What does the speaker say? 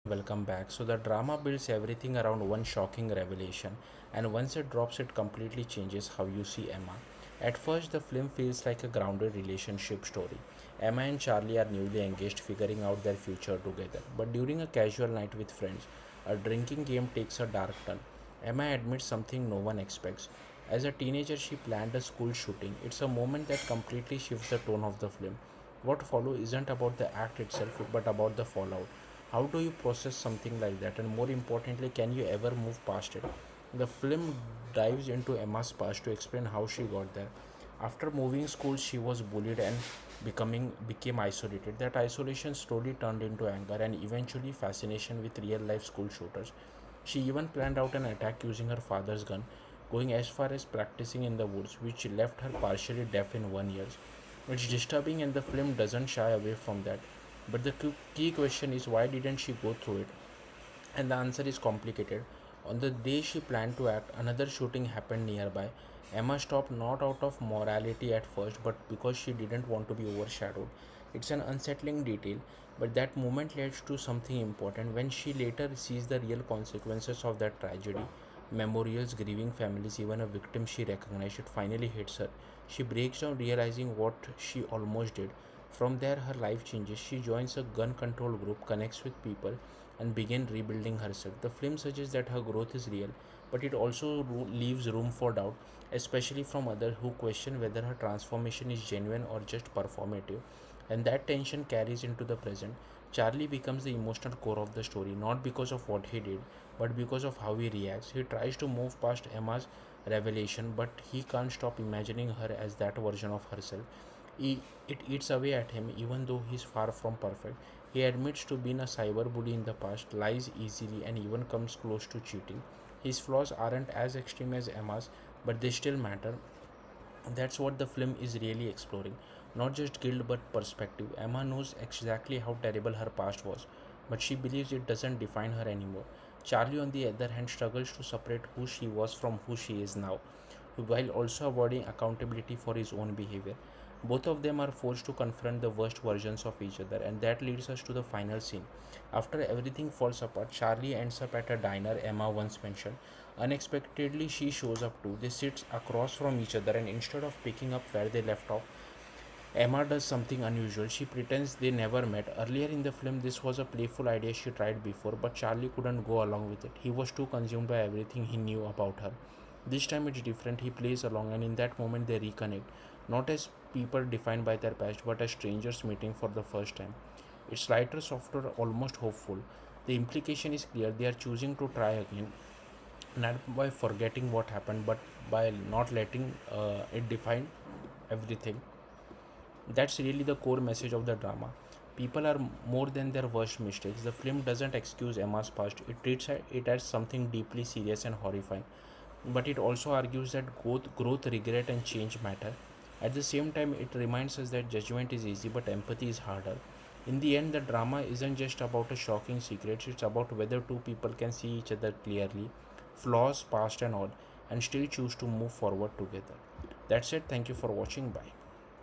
welcome back. So, the drama builds everything around one shocking revelation, and once it drops, it completely changes how you see Emma. At first, the film feels like a grounded relationship story. Emma and Charlie are newly engaged, figuring out their future together. But during a casual night with friends, a drinking game takes a dark turn. Emma admits something no one expects. As a teenager, she planned a school shooting. It's a moment that completely shifts the tone of the film. What follows isn't about the act itself, but about the fallout. How do you process something like that? And more importantly, can you ever move past it? The film dives into Emma's past to explain how she got there. After moving schools, she was bullied and became isolated. That isolation slowly turned into anger and eventually fascination with real life school shooters. She even planned out an attack using her father's gun, going as far as practicing in the woods, which left her partially deaf in 1 year. It's disturbing, and the film doesn't shy away from that. But the key question is, why didn't she go through it? And the answer is complicated. On the day she planned to act, another shooting happened nearby. Emma stopped not out of morality at first, but because she didn't want to be overshadowed. It's an unsettling detail, but that moment led to something important. When she later sees the real consequences of that tragedy, memorials, grieving families, even a victim she recognized, it finally hits her. She breaks down, realizing what she almost did. From there, her life changes. She joins a gun control group, connects with people, and begin rebuilding herself. The film suggests that her growth is real, but it also leaves room for doubt, especially from others who question whether her transformation is genuine or just performative. And that tension carries into the present. Charlie becomes the emotional core of the story, not because of what he did, but because of how he reacts. He tries to move past Emma's revelation, but he can't stop imagining her as that version of herself. It eats away at him even though he's far from perfect. He admits to being a cyberbully in the past, lies easily, and even comes close to cheating. His flaws aren't as extreme as Emma's, but they still matter. That's what the film is really exploring. Not just guilt but perspective. Emma knows exactly how terrible her past was, but she believes it doesn't define her anymore. Charlie, on the other hand, struggles to separate who she was from who she is now, while also avoiding accountability for his own behavior. Both of them are forced to confront the worst versions of each other, and that leads us to the final scene. After everything falls apart, Charlie ends up at a diner Emma once mentioned. Unexpectedly, she shows up too. They sit across from each other, and instead of picking up where they left off, Emma does something unusual. She pretends they never met. Earlier in the film, this was a playful idea she tried before, but Charlie couldn't go along with it. He was too consumed by everything he knew about her. This time it's different. He plays along, and in that moment, they reconnect. Not as people defined by their past, but as strangers meeting for the first time. It's lighter, softer, almost hopeful. The implication is clear. They are choosing to try again, not by forgetting what happened, but by not letting it define everything. That's really the core message of the drama. People are more than their worst mistakes. The film doesn't excuse Emma's past, it treats it as something deeply serious and horrifying. But it also argues that growth, regret, and change matter. At the same time, it reminds us that judgment is easy but empathy is harder. In the end, the drama isn't just about a shocking secret, it's about whether two people can see each other clearly, flaws, past, and all, and still choose to move forward together. That's it. Thank you for watching. Bye.